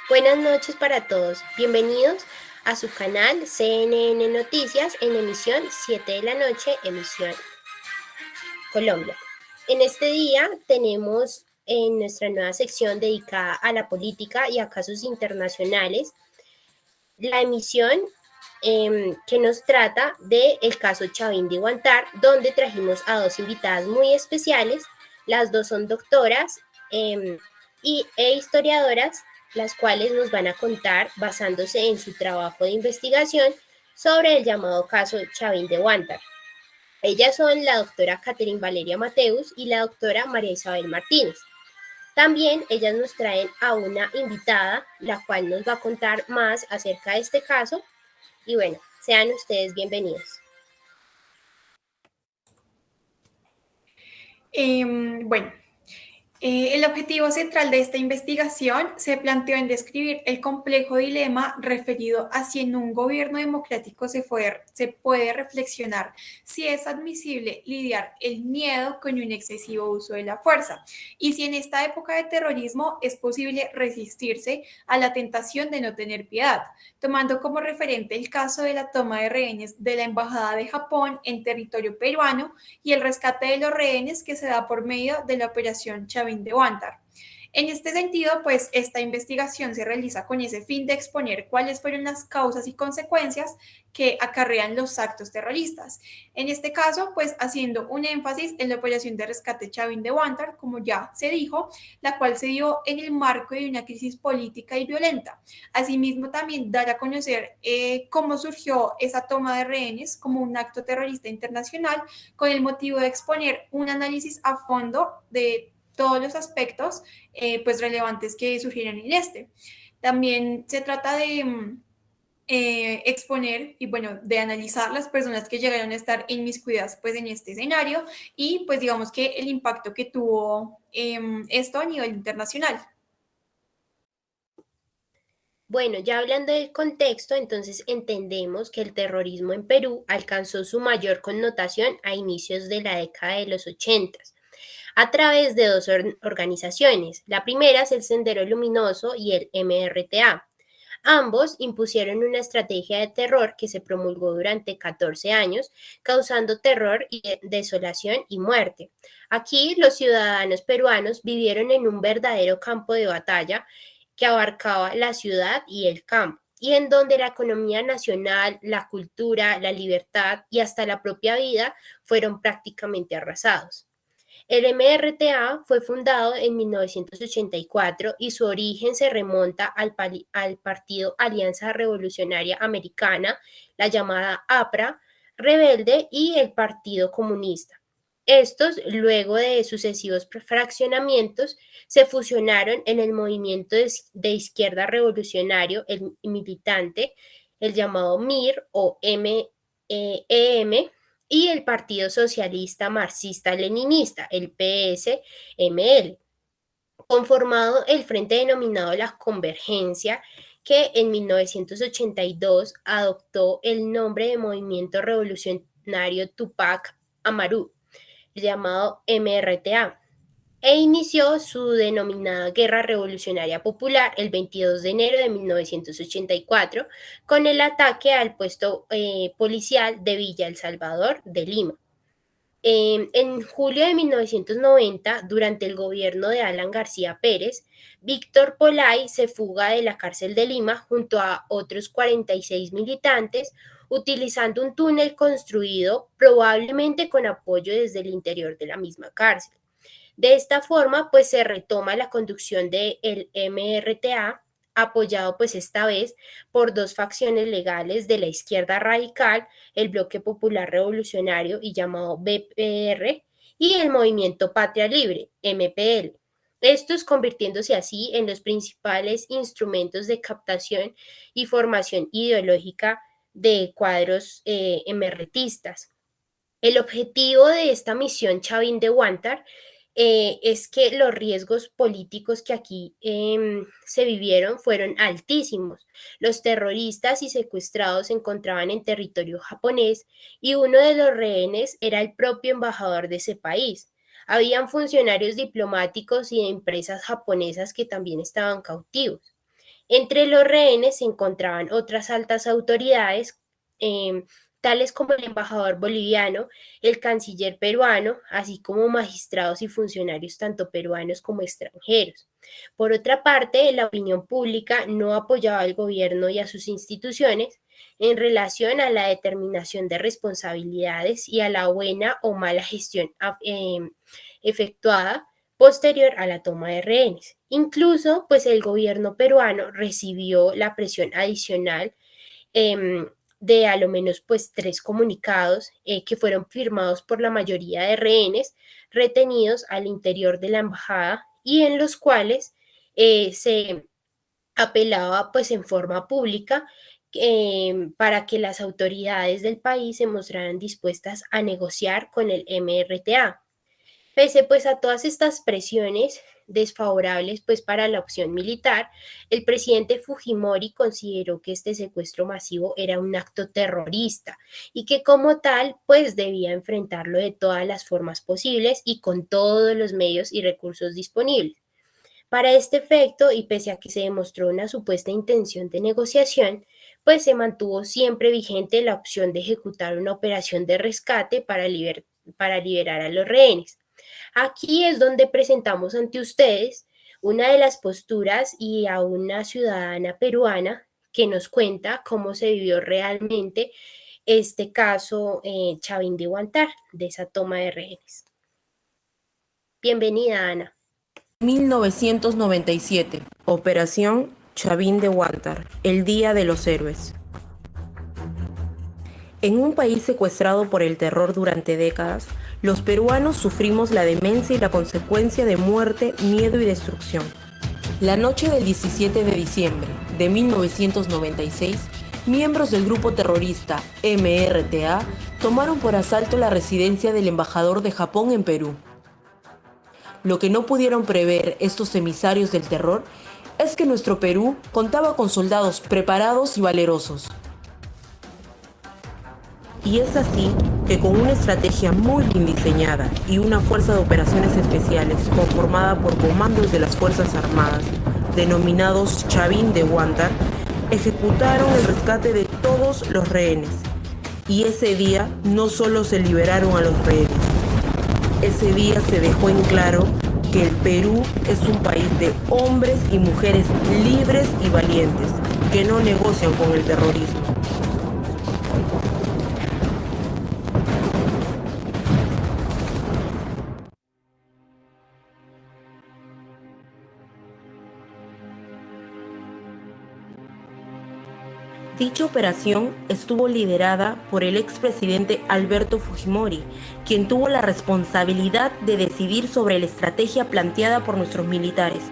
Buenas noches para todos. Bienvenidos a su canal CNN Noticias en emisión 7 de la noche, emisión Colombia. En este día tenemos en nuestra nueva sección dedicada a la política y a casos internacionales la emisión que nos trata del caso Chavín de Huántar, donde trajimos a dos invitadas muy especiales. Las dos son doctoras e historiadoras, las cuales nos van a contar, basándose en su trabajo de investigación, sobre el llamado caso Chavín de Huántar. Ellas son la doctora Catherine Valeria Mateus y la doctora María Isabel Martínez. También ellas nos traen a una invitada, la cual nos va a contar más acerca de este caso. Y bueno, sean ustedes bienvenidos. Bueno, el objetivo central de esta investigación se planteó en describir el complejo dilema referido a si en un gobierno democrático se puede reflexionar si es admisible lidiar el miedo con un excesivo uso de la fuerza y si en esta época de terrorismo es posible resistirse a la tentación de no tener piedad, tomando como referente el caso de la toma de rehenes de la Embajada de Japón en territorio peruano y el rescate de los rehenes que se da por medio de la operación Chavín de Huántar. En este sentido, pues esta investigación se realiza con ese fin de exponer cuáles fueron las causas y consecuencias que acarrean los actos terroristas. En este caso, pues haciendo un énfasis en la operación de rescate Chavín de Huántar, como ya se dijo, la cual se dio en el marco de una crisis política y violenta. Asimismo, también dar a conocer cómo surgió esa toma de rehenes como un acto terrorista internacional con el motivo de exponer un análisis a fondo de todos los aspectos pues relevantes que surgieron en este. También se trata de exponer y bueno, de analizar las personas que llegaron a estar inmiscuidas pues en este escenario y pues digamos que el impacto que tuvo esto a nivel internacional. Bueno, ya hablando del contexto, entonces entendemos que el terrorismo en Perú alcanzó su mayor connotación a inicios de la década de los 80 a través de dos organizaciones. La primera es el Sendero Luminoso y el MRTA. Ambos impusieron una estrategia de terror que se promulgó durante 14 años, causando terror y desolación y muerte. Aquí los ciudadanos peruanos vivieron en un verdadero campo de batalla que abarcaba la ciudad y el campo, y en donde la economía nacional, la cultura, la libertad y hasta la propia vida fueron prácticamente arrasados. El MRTA fue fundado en 1984 y su origen se remonta al partido Alianza Revolucionaria Americana, la llamada APRA, rebelde y el Partido Comunista. Estos, luego de sucesivos fraccionamientos, se fusionaron en el movimiento de izquierda revolucionario, el militante, el llamado MIR o MEM, y el Partido Socialista Marxista-Leninista, el PSML, conformado el frente denominado la Convergencia, que en 1982 adoptó el nombre de Movimiento Revolucionario Tupac Amaru, llamado MRTA, e inició su denominada Guerra Revolucionaria Popular el 22 de enero de 1984 con el ataque al puesto policial de Villa El Salvador de Lima. En julio de 1990, durante el gobierno de Alan García Pérez, Víctor Polay se fuga de la cárcel de Lima junto a otros 46 militantes, utilizando un túnel construido probablemente con apoyo desde el interior de la misma cárcel. De esta forma, pues se retoma la conducción del MRTA, apoyado pues esta vez por dos facciones legales de la izquierda radical, el Bloque Popular Revolucionario y llamado BPR, y el Movimiento Patria Libre, MPL. Estos convirtiéndose así en los principales instrumentos de captación y formación ideológica de cuadros emerretistas. El objetivo de esta misión Chavín de Huántar es que los riesgos políticos que aquí se vivieron fueron altísimos. Los terroristas y secuestrados se encontraban en territorio japonés y uno de los rehenes era el propio embajador de ese país. Habían funcionarios diplomáticos y de empresas japonesas que también estaban cautivos. Entre los rehenes se encontraban otras altas autoridades, eh, tales como el embajador boliviano, el canciller peruano, así como magistrados y funcionarios tanto peruanos como extranjeros. Por otra parte, la opinión pública no apoyaba al gobierno y a sus instituciones en relación a la determinación de responsabilidades y a la buena o mala gestión efectuada posterior a la toma de rehenes. Incluso, pues el gobierno peruano recibió la presión adicional de a lo menos pues 3 comunicados que fueron firmados por la mayoría de rehenes retenidos al interior de la embajada y en los cuales se apelaba pues en forma pública para que las autoridades del país se mostraran dispuestas a negociar con el MRTA. Pese pues a todas estas presiones desfavorables pues para la opción militar, el presidente Fujimori consideró que este secuestro masivo era un acto terrorista y que como tal pues debía enfrentarlo de todas las formas posibles y con todos los medios y recursos disponibles. Para este efecto, y pese a que se demostró una supuesta intención de negociación, pues se mantuvo siempre vigente la opción de ejecutar una operación de rescate para liberar a los rehenes. Aquí es donde presentamos ante ustedes una de las posturas y a una ciudadana peruana que nos cuenta cómo se vivió realmente este caso Chavín de Huantar, de esa toma de rehenes. Bienvenida, Ana. 1997, Operación Chavín de Huántar, el Día de los Héroes. En un país secuestrado por el terror durante décadas, los peruanos sufrimos la demencia y la consecuencia de muerte, miedo y destrucción. La noche del 17 de diciembre de 1996, miembros del grupo terrorista MRTA tomaron por asalto la residencia del embajador de Japón en Perú. Lo que no pudieron prever estos emisarios del terror es que nuestro Perú contaba con soldados preparados y valerosos. Y es así que con una estrategia muy bien diseñada y una fuerza de operaciones especiales conformada por comandos de las Fuerzas Armadas, denominados Chavín de Huántar, ejecutaron el rescate de todos los rehenes. Y ese día no solo se liberaron a los rehenes, ese día se dejó en claro que el Perú es un país de hombres y mujeres libres y valientes, que no negocian con el terrorismo. Dicha operación estuvo liderada por el expresidente Alberto Fujimori, quien tuvo la responsabilidad de decidir sobre la estrategia planteada por nuestros militares.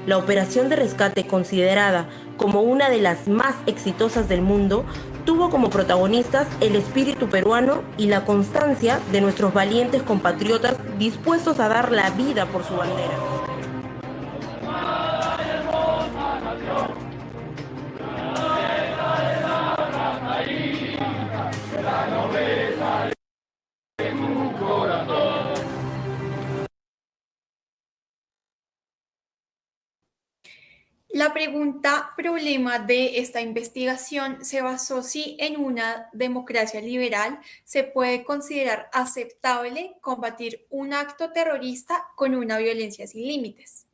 La operación de rescate, considerada como una de las más exitosas del mundo, tuvo como protagonistas el espíritu peruano y la constancia de nuestros valientes compatriotas dispuestos a dar la vida por su bandera. La pregunta problema de esta investigación se basó si en una democracia liberal se puede considerar aceptable combatir un acto terrorista con una violencia sin límites.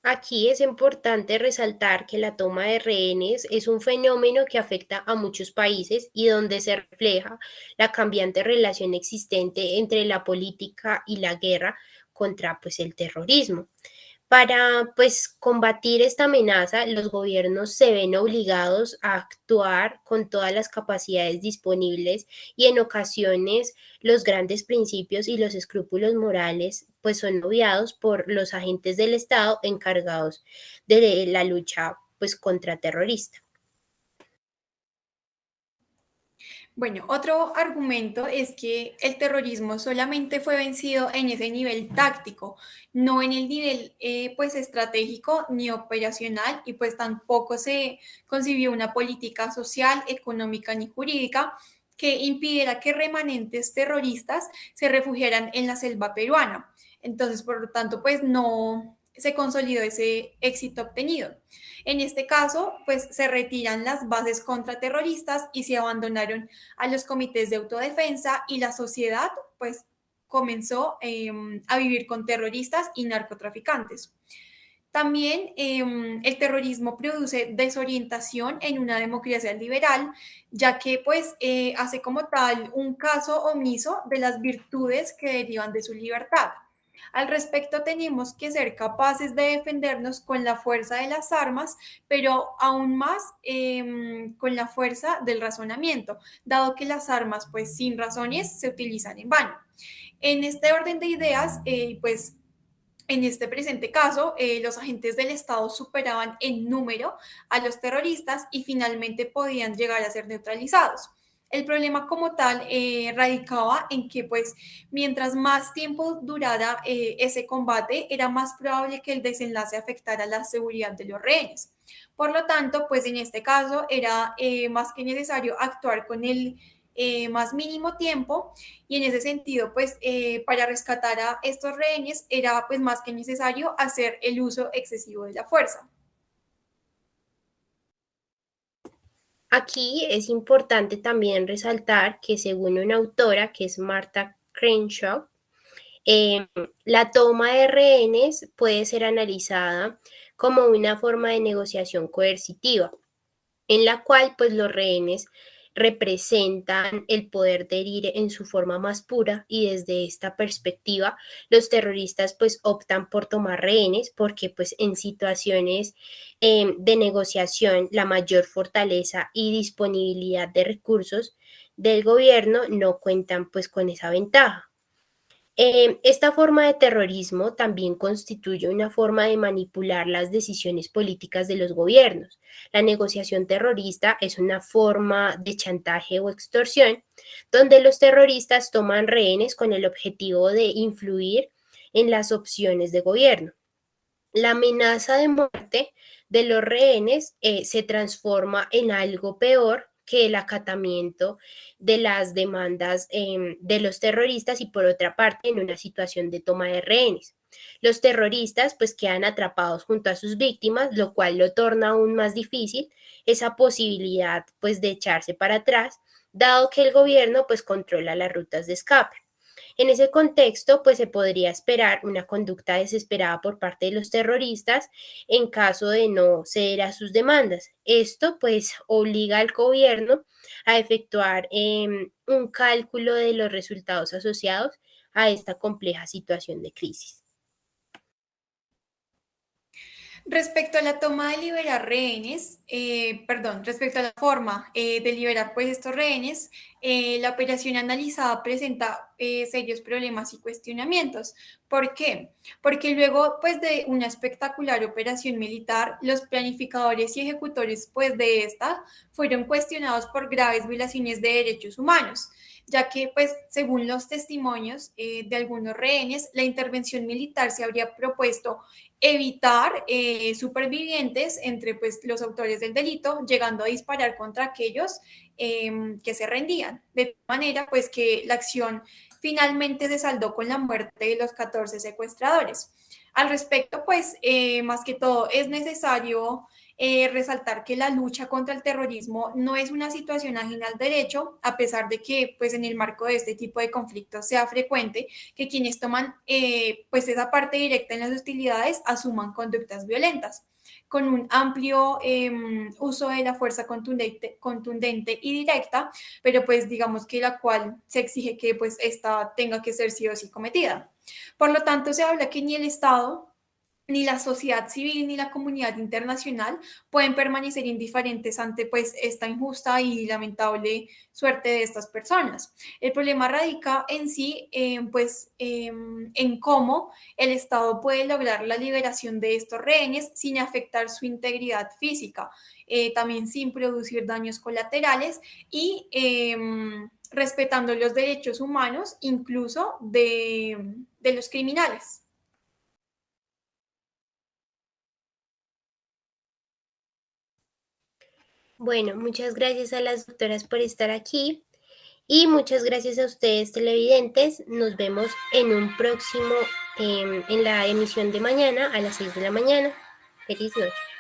Aquí es importante resaltar que la toma de rehenes es un fenómeno que afecta a muchos países y donde se refleja la cambiante relación existente entre la política y la guerra contra pues, el terrorismo. Para pues combatir esta amenaza, los gobiernos se ven obligados a actuar con todas las capacidades disponibles y en ocasiones los grandes principios y los escrúpulos morales pues son obviados por los agentes del Estado encargados de la lucha pues contra terrorista. Bueno, otro argumento es que el terrorismo solamente fue vencido en ese nivel táctico, no en el nivel pues estratégico ni operacional y pues tampoco se concibió una política social, económica ni jurídica que impidiera que remanentes terroristas se refugiaran en la selva peruana. Entonces, por lo tanto, pues no se consolidó ese éxito obtenido. En este caso, pues se retiran las bases contraterroristas y se abandonaron a los comités de autodefensa y la sociedad, pues comenzó a vivir con terroristas y narcotraficantes. También el terrorismo produce desorientación en una democracia liberal, ya que pues hace como tal un caso omiso de las virtudes que derivan de su libertad. Al respecto, tenemos que ser capaces de defendernos con la fuerza de las armas, pero aún más con la fuerza del razonamiento, dado que las armas, pues sin razones, se utilizan en vano. En este orden de ideas, pues en este presente caso, los agentes del Estado superaban en número a los terroristas y finalmente podían llegar a ser neutralizados. El problema como tal radicaba en que, pues, mientras más tiempo durara ese combate, era más probable que el desenlace afectara la seguridad de los rehenes. Por lo tanto, pues en este caso era más que necesario actuar con el más mínimo tiempo y en ese sentido, pues para rescatar a estos rehenes era pues más que necesario hacer el uso excesivo de la fuerza. Aquí es importante también resaltar que según una autora que es Martha Crenshaw, eh, la toma de rehenes puede ser analizada como una forma de negociación coercitiva, en la cual pues los rehenes representan el poder de herir en su forma más pura y desde esta perspectiva los terroristas pues optan por tomar rehenes porque pues en situaciones de negociación la mayor fortaleza y disponibilidad de recursos del gobierno no cuentan pues con esa ventaja. Esta forma de terrorismo también constituye una forma de manipular las decisiones políticas de los gobiernos. La negociación terrorista es una forma de chantaje o extorsión donde los terroristas toman rehenes con el objetivo de influir en las opciones de gobierno. La amenaza de muerte de los rehenes se transforma en algo peor que el acatamiento de las demandas de los terroristas y por otra parte en una situación de toma de rehenes. Los terroristas pues quedan atrapados junto a sus víctimas, lo cual lo torna aún más difícil esa posibilidad pues de echarse para atrás, dado que el gobierno pues controla las rutas de escape. En ese contexto, pues se podría esperar una conducta desesperada por parte de los terroristas en caso de no ceder a sus demandas. Esto pues obliga al gobierno a efectuar un cálculo de los resultados asociados a esta compleja situación de crisis. Respecto a la toma de liberar rehenes, respecto a la forma de liberar pues estos rehenes, la operación analizada presenta serios problemas y cuestionamientos. ¿Por qué? Porque luego pues de una espectacular operación militar, los planificadores y ejecutores pues de esta fueron cuestionados por graves violaciones de derechos humanos, ya que pues según los testimonios de algunos rehenes, la intervención militar se habría propuesto evitar supervivientes entre pues, los autores del delito, llegando a disparar contra aquellos que se rendían. De tal manera, pues que la acción finalmente se saldó con la muerte de los 14 secuestradores. Al respecto, pues, más que todo, es necesario resaltar que la lucha contra el terrorismo no es una situación ajena al derecho, a pesar de que, pues, en el marco de este tipo de conflictos sea frecuente que quienes toman, pues, esa parte directa en las hostilidades asuman conductas violentas con un amplio uso de la fuerza contundente y directa, pero pues digamos que la cual se exige que pues esta tenga que ser sí o sí cometida. Por lo tanto, se habla que ni el Estado ni la sociedad civil ni la comunidad internacional pueden permanecer indiferentes ante pues esta injusta y lamentable suerte de estas personas. El problema radica en sí en cómo el Estado puede lograr la liberación de estos rehenes sin afectar su integridad física, también sin producir daños colaterales y respetando los derechos humanos incluso de los criminales. Bueno, muchas gracias a las doctoras por estar aquí Y muchas gracias a ustedes televidentes. Nos vemos en un próximo, en la emisión de mañana a las 6 de la mañana. Feliz noche.